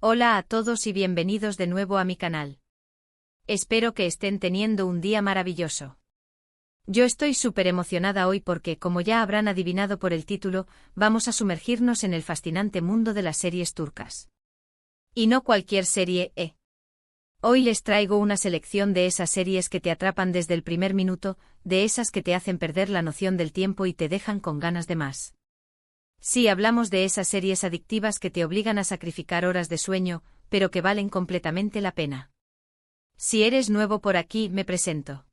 Hola a todos y bienvenidos de nuevo a mi canal. Espero que estén teniendo un día maravilloso. Yo estoy súper emocionada hoy porque, como ya habrán adivinado por el título, vamos a sumergirnos en el fascinante mundo de las series turcas. Y no cualquier serie, Hoy les traigo una selección de esas series que te atrapan desde el primer minuto, de esas que te hacen perder la noción del tiempo y te dejan con ganas de más. Sí, hablamos de esas series adictivas que te obligan a sacrificar horas de sueño, pero que valen completamente la pena. Si eres nuevo por aquí, me presento.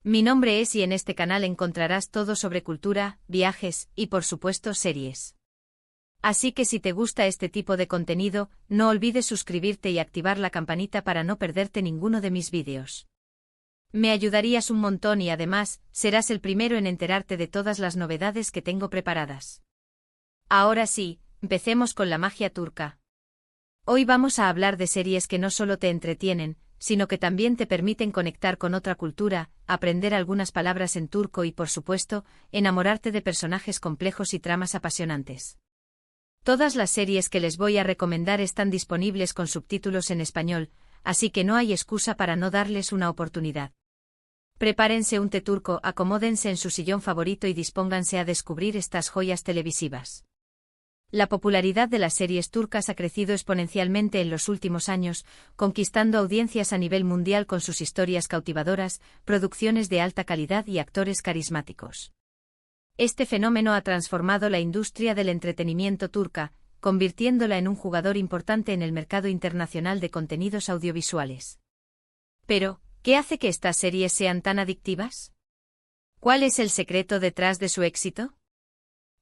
Mi nombre es y en este canal encontrarás todo sobre cultura, viajes y por supuesto series. Así que si te gusta este tipo de contenido, no olvides suscribirte y activar la campanita para no perderte ninguno de mis vídeos. Me ayudarías un montón y además, serás el primero en enterarte de todas las novedades que tengo preparadas. Ahora sí, empecemos con la magia turca. Hoy vamos a hablar de series que no solo te entretienen, sino que también te permiten conectar con otra cultura, aprender algunas palabras en turco y, por supuesto, enamorarte de personajes complejos y tramas apasionantes. Todas las series que les voy a recomendar están disponibles con subtítulos en español, así que no hay excusa para no darles una oportunidad. Prepárense un té turco, acomódense en su sillón favorito y dispónganse a descubrir estas joyas televisivas. La popularidad de las series turcas ha crecido exponencialmente en los últimos años, conquistando audiencias a nivel mundial con sus historias cautivadoras, producciones de alta calidad y actores carismáticos. Este fenómeno ha transformado la industria del entretenimiento turca, convirtiéndola en un jugador importante en el mercado internacional de contenidos audiovisuales. Pero, ¿qué hace que estas series sean tan adictivas? ¿Cuál es el secreto detrás de su éxito?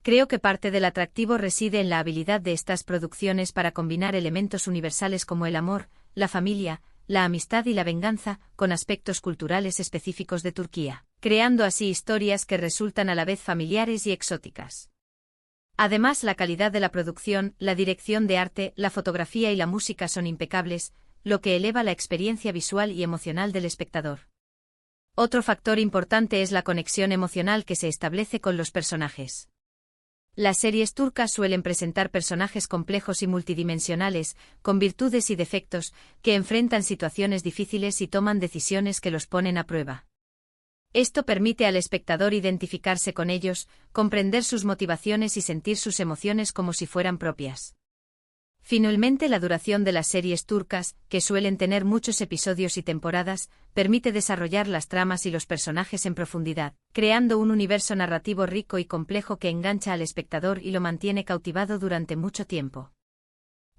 Creo que parte del atractivo reside en la habilidad de estas producciones para combinar elementos universales como el amor, la familia, la amistad y la venganza, con aspectos culturales específicos de Turquía, creando así historias que resultan a la vez familiares y exóticas. Además, la calidad de la producción, la dirección de arte, la fotografía y la música son impecables, lo que eleva la experiencia visual y emocional del espectador. Otro factor importante es la conexión emocional que se establece con los personajes. Las series turcas suelen presentar personajes complejos y multidimensionales, con virtudes y defectos, que enfrentan situaciones difíciles y toman decisiones que los ponen a prueba. Esto permite al espectador identificarse con ellos, comprender sus motivaciones y sentir sus emociones como si fueran propias. Finalmente, la duración de las series turcas, que suelen tener muchos episodios y temporadas, permite desarrollar las tramas y los personajes en profundidad, creando un universo narrativo rico y complejo que engancha al espectador y lo mantiene cautivado durante mucho tiempo.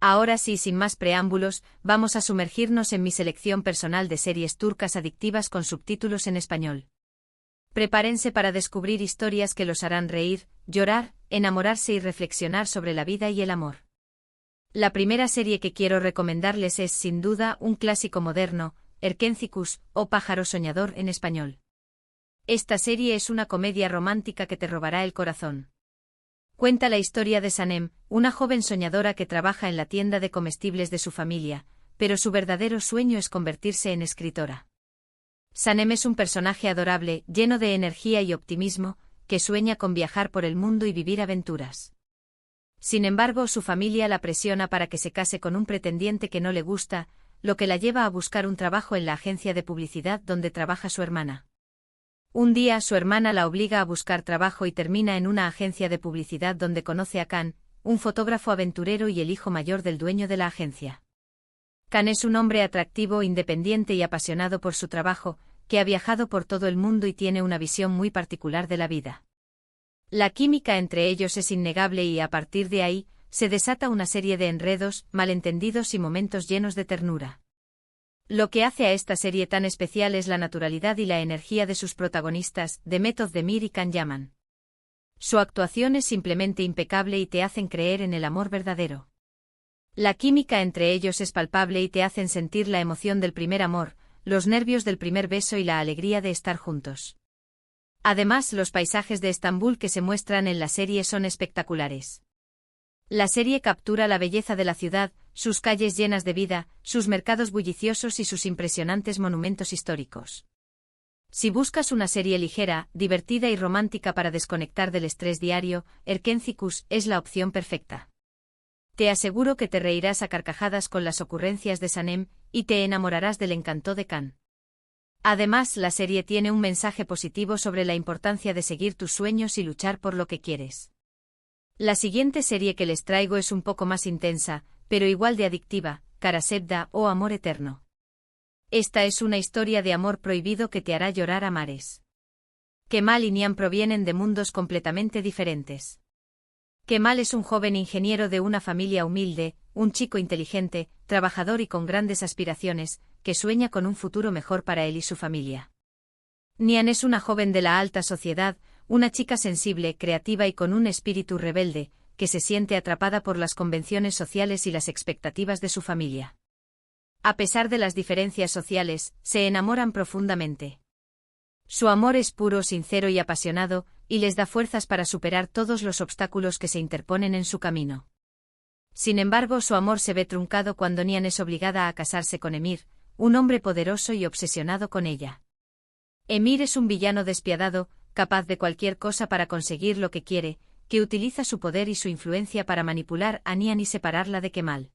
Ahora sí, sin más preámbulos, vamos a sumergirnos en mi selección personal de series turcas adictivas con subtítulos en español. Prepárense para descubrir historias que los harán reír, llorar, enamorarse y reflexionar sobre la vida y el amor. La primera serie que quiero recomendarles es sin duda un clásico moderno, Erkenzicus, o Pájaro Soñador en español. Esta serie es una comedia romántica que te robará el corazón. Cuenta la historia de Sanem, una joven soñadora que trabaja en la tienda de comestibles de su familia, pero su verdadero sueño es convertirse en escritora. Sanem es un personaje adorable, lleno de energía y optimismo, que sueña con viajar por el mundo y vivir aventuras. Sin embargo, su familia la presiona para que se case con un pretendiente que no le gusta, lo que la lleva a buscar un trabajo en la agencia de publicidad donde trabaja su hermana. Un día su hermana la obliga a buscar trabajo y termina en una agencia de publicidad donde conoce a Can, un fotógrafo aventurero y el hijo mayor del dueño de la agencia. Can es un hombre atractivo, independiente y apasionado por su trabajo, que ha viajado por todo el mundo y tiene una visión muy particular de la vida. La química entre ellos es innegable y a partir de ahí, se desata una serie de enredos, malentendidos y momentos llenos de ternura. Lo que hace a esta serie tan especial es la naturalidad y la energía de sus protagonistas, Demet Özdemir y Can Yaman. Su actuación es simplemente impecable y te hacen creer en el amor verdadero. La química entre ellos es palpable y te hacen sentir la emoción del primer amor, los nervios del primer beso y la alegría de estar juntos. Además, los paisajes de Estambul que se muestran en la serie son espectaculares. La serie captura la belleza de la ciudad, sus calles llenas de vida, sus mercados bulliciosos y sus impresionantes monumentos históricos. Si buscas una serie ligera, divertida y romántica para desconectar del estrés diario, Erkenzicus es la opción perfecta. Te aseguro que te reirás a carcajadas con las ocurrencias de Sanem, y te enamorarás del encanto de Khan. Además, la serie tiene un mensaje positivo sobre la importancia de seguir tus sueños y luchar por lo que quieres. La siguiente serie que les traigo es un poco más intensa, pero igual de adictiva, Kara Sevda o Amor Eterno. Esta es una historia de amor prohibido que te hará llorar a mares. Kemal y Nian provienen de mundos completamente diferentes. Kemal es un joven ingeniero de una familia humilde, un chico inteligente, trabajador y con grandes aspiraciones, que sueña con un futuro mejor para él y su familia. Nian es una joven de la alta sociedad, una chica sensible, creativa y con un espíritu rebelde, que se siente atrapada por las convenciones sociales y las expectativas de su familia. A pesar de las diferencias sociales, se enamoran profundamente. Su amor es puro, sincero y apasionado, y les da fuerzas para superar todos los obstáculos que se interponen en su camino. Sin embargo, su amor se ve truncado cuando Nian es obligada a casarse con Emir, un hombre poderoso y obsesionado con ella. Emir es un villano despiadado, capaz de cualquier cosa para conseguir lo que quiere, que utiliza su poder y su influencia para manipular a Nian y separarla de Kemal.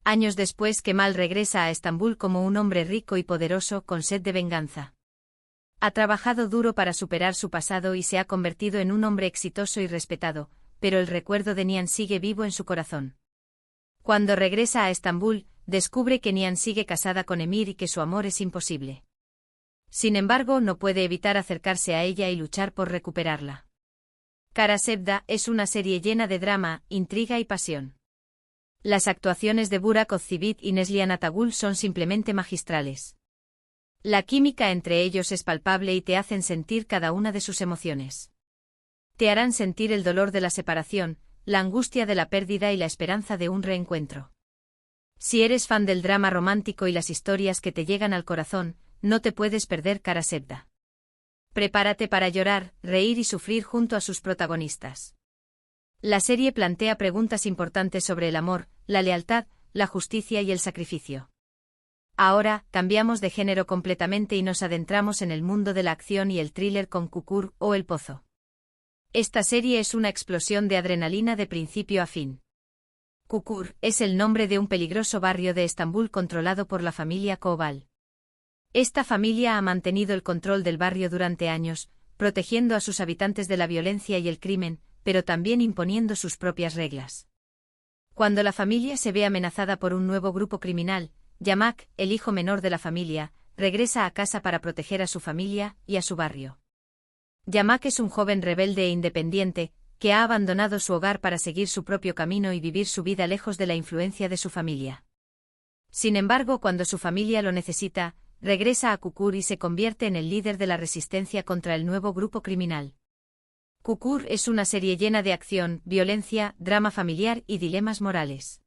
Años después, Kemal regresa a Estambul como un hombre rico y poderoso con sed de venganza. Ha trabajado duro para superar su pasado y se ha convertido en un hombre exitoso y respetado, pero el recuerdo de Nian sigue vivo en su corazón. Cuando regresa a Estambul, descubre que Nian sigue casada con Emir y que su amor es imposible. Sin embargo, no puede evitar acercarse a ella y luchar por recuperarla. Kara Sevda es una serie llena de drama, intriga y pasión. Las actuaciones de Burak Özçivit y Neslihan Atagul son simplemente magistrales. La química entre ellos es palpable y te hacen sentir cada una de sus emociones. Te harán sentir el dolor de la separación, la angustia de la pérdida y la esperanza de un reencuentro. Si eres fan del drama romántico y las historias que te llegan al corazón, no te puedes perder Kara Sevda. Prepárate para llorar, reír y sufrir junto a sus protagonistas. La serie plantea preguntas importantes sobre el amor, la lealtad, la justicia y el sacrificio. Ahora, cambiamos de género completamente y nos adentramos en el mundo de la acción y el thriller con Kukur o El Pozo. Esta serie es una explosión de adrenalina de principio a fin. Kukur es el nombre de un peligroso barrio de Estambul controlado por la familia Koval. Esta familia ha mantenido el control del barrio durante años, protegiendo a sus habitantes de la violencia y el crimen, pero también imponiendo sus propias reglas. Cuando la familia se ve amenazada por un nuevo grupo criminal, Yamak, el hijo menor de la familia, regresa a casa para proteger a su familia y a su barrio. Yamak es un joven rebelde e independiente, que ha abandonado su hogar para seguir su propio camino y vivir su vida lejos de la influencia de su familia. Sin embargo, cuando su familia lo necesita, regresa a Kukur y se convierte en el líder de la resistencia contra el nuevo grupo criminal. Kukur es una serie llena de acción, violencia, drama familiar y dilemas morales.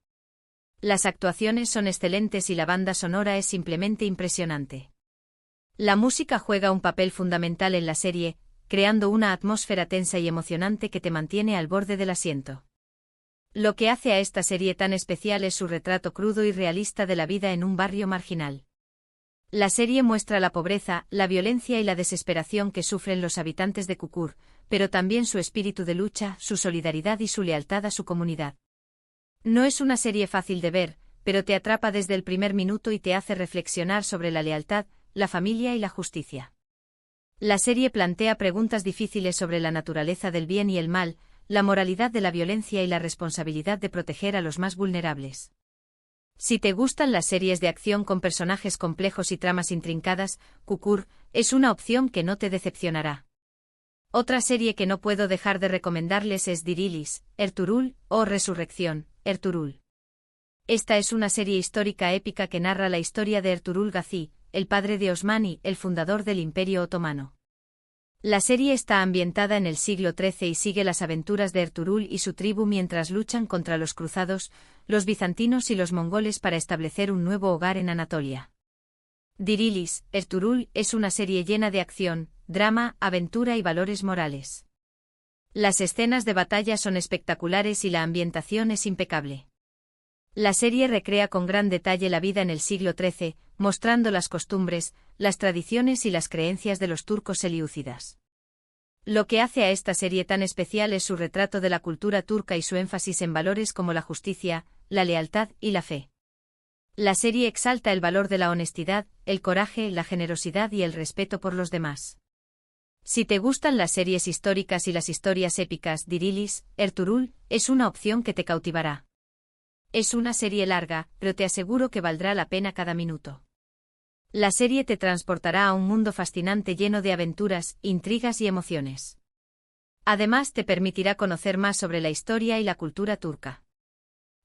Las actuaciones son excelentes y la banda sonora es simplemente impresionante. La música juega un papel fundamental en la serie, creando una atmósfera tensa y emocionante que te mantiene al borde del asiento. Lo que hace a esta serie tan especial es su retrato crudo y realista de la vida en un barrio marginal. La serie muestra la pobreza, la violencia y la desesperación que sufren los habitantes de Kukur, pero también su espíritu de lucha, su solidaridad y su lealtad a su comunidad. No es una serie fácil de ver, pero te atrapa desde el primer minuto y te hace reflexionar sobre la lealtad, la familia y la justicia. La serie plantea preguntas difíciles sobre la naturaleza del bien y el mal, la moralidad de la violencia y la responsabilidad de proteger a los más vulnerables. Si te gustan las series de acción con personajes complejos y tramas intrincadas, Kukur es una opción que no te decepcionará. Otra serie que no puedo dejar de recomendarles es Dirilis, Ertuğrul, o Resurrección, Ertuğrul. Esta es una serie histórica épica que narra la historia de Ertuğrul Gazi, el padre de Osmani, el fundador del Imperio Otomano. La serie está ambientada en el siglo XIII y sigue las aventuras de Ertuğrul y su tribu mientras luchan contra los cruzados, los bizantinos y los mongoles para establecer un nuevo hogar en Anatolia. Dirilis, Ertuğrul es una serie llena de acción, drama, aventura y valores morales. Las escenas de batalla son espectaculares y la ambientación es impecable. La serie recrea con gran detalle la vida en el siglo XIII, mostrando las costumbres, las tradiciones y las creencias de los turcos selyúcidas. Lo que hace a esta serie tan especial es su retrato de la cultura turca y su énfasis en valores como la justicia, la lealtad y la fe. La serie exalta el valor de la honestidad, el coraje, la generosidad y el respeto por los demás. Si te gustan las series históricas y las historias épicas, Dirilis, Ertuğrul, es una opción que te cautivará. Es una serie larga, pero te aseguro que valdrá la pena cada minuto. La serie te transportará a un mundo fascinante lleno de aventuras, intrigas y emociones. Además, te permitirá conocer más sobre la historia y la cultura turca.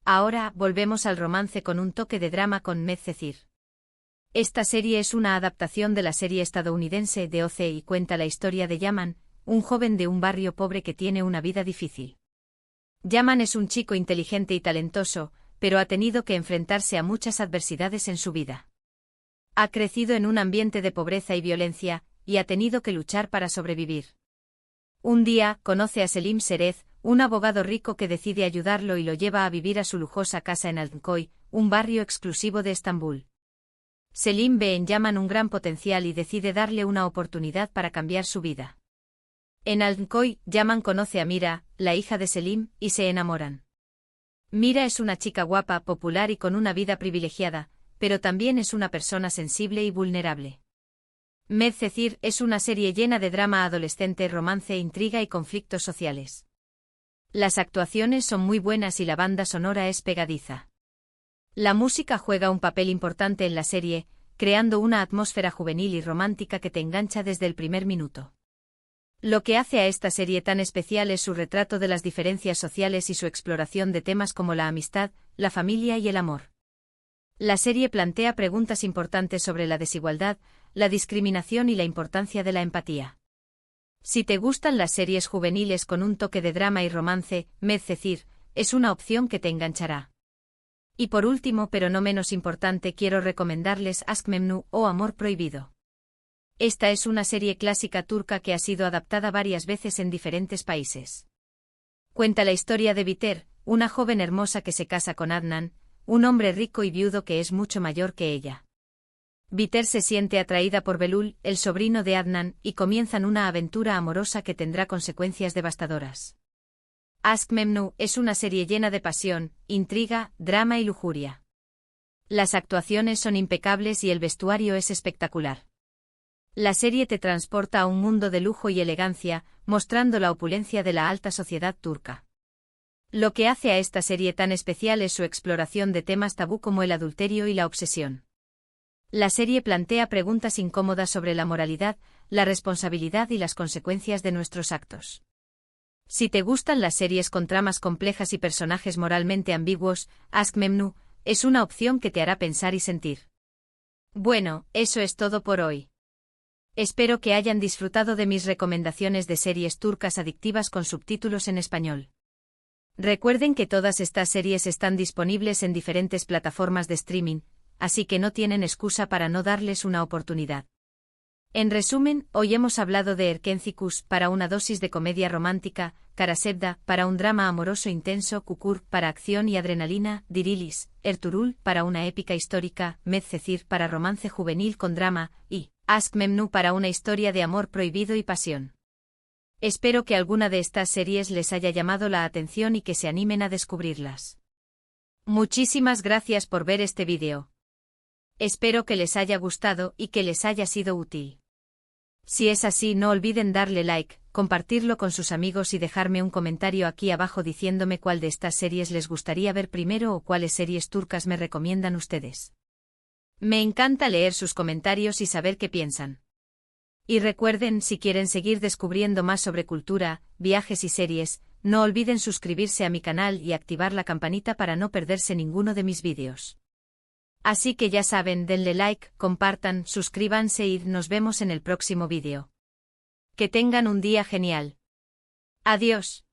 Ahora, volvemos al romance con un toque de drama con Medcezir. Esta serie es una adaptación de la serie estadounidense de OC y cuenta la historia de Yaman, un joven de un barrio pobre que tiene una vida difícil. Yaman es un chico inteligente y talentoso, pero ha tenido que enfrentarse a muchas adversidades en su vida. Ha crecido en un ambiente de pobreza y violencia, y ha tenido que luchar para sobrevivir. Un día, conoce a Selim Serez, un abogado rico que decide ayudarlo y lo lleva a vivir a su lujosa casa en Altınköy, un barrio exclusivo de Estambul. Selim ve en Yaman un gran potencial y decide darle una oportunidad para cambiar su vida. En Altınköy, Yaman conoce a Mira, la hija de Selim, y se enamoran. Mira es una chica guapa, popular y con una vida privilegiada, pero también es una persona sensible y vulnerable. Medcezir es una serie llena de drama adolescente, romance, intriga y conflictos sociales. Las actuaciones son muy buenas y la banda sonora es pegadiza. La música juega un papel importante en la serie, creando una atmósfera juvenil y romántica que te engancha desde el primer minuto. Lo que hace a esta serie tan especial es su retrato de las diferencias sociales y su exploración de temas como la amistad, la familia y el amor. La serie plantea preguntas importantes sobre la desigualdad, la discriminación y la importancia de la empatía. Si te gustan las series juveniles con un toque de drama y romance, Medcezir es una opción que te enganchará. Y por último, pero no menos importante, quiero recomendarles Aşk Memnu o Amor Prohibido. Esta es una serie clásica turca que ha sido adaptada varias veces en diferentes países. Cuenta la historia de Biter, una joven hermosa que se casa con Adnan, un hombre rico y viudo que es mucho mayor que ella. Biter se siente atraída por Belul, el sobrino de Adnan, y comienzan una aventura amorosa que tendrá consecuencias devastadoras. Aşk Memnu es una serie llena de pasión, intriga, drama y lujuria. Las actuaciones son impecables y el vestuario es espectacular. La serie te transporta a un mundo de lujo y elegancia, mostrando la opulencia de la alta sociedad turca. Lo que hace a esta serie tan especial es su exploración de temas tabú como el adulterio y la obsesión. La serie plantea preguntas incómodas sobre la moralidad, la responsabilidad y las consecuencias de nuestros actos. Si te gustan las series con tramas complejas y personajes moralmente ambiguos, Aşk Memnu es una opción que te hará pensar y sentir. Bueno, eso es todo por hoy. Espero que hayan disfrutado de mis recomendaciones de series turcas adictivas con subtítulos en español. Recuerden que todas estas series están disponibles en diferentes plataformas de streaming, así que no tienen excusa para no darles una oportunidad. En resumen, hoy hemos hablado de Erkencikus para una dosis de comedia romántica, Karasevda para un drama amoroso intenso, Kukur para acción y adrenalina, Dirilis, Ertuğrul para una épica histórica, Medcezir para romance juvenil con drama, y Aşk Memnu para una historia de amor prohibido y pasión. Espero que alguna de estas series les haya llamado la atención y que se animen a descubrirlas. Muchísimas gracias por ver este vídeo. Espero que les haya gustado y que les haya sido útil. Si es así, no olviden darle like, compartirlo con sus amigos y dejarme un comentario aquí abajo diciéndome cuál de estas series les gustaría ver primero o cuáles series turcas me recomiendan ustedes. Me encanta leer sus comentarios y saber qué piensan. Y recuerden, si quieren seguir descubriendo más sobre cultura, viajes y series, no olviden suscribirse a mi canal y activar la campanita para no perderse ninguno de mis vídeos. Así que ya saben, denle like, compartan, suscríbanse y nos vemos en el próximo vídeo. Que tengan un día genial. Adiós.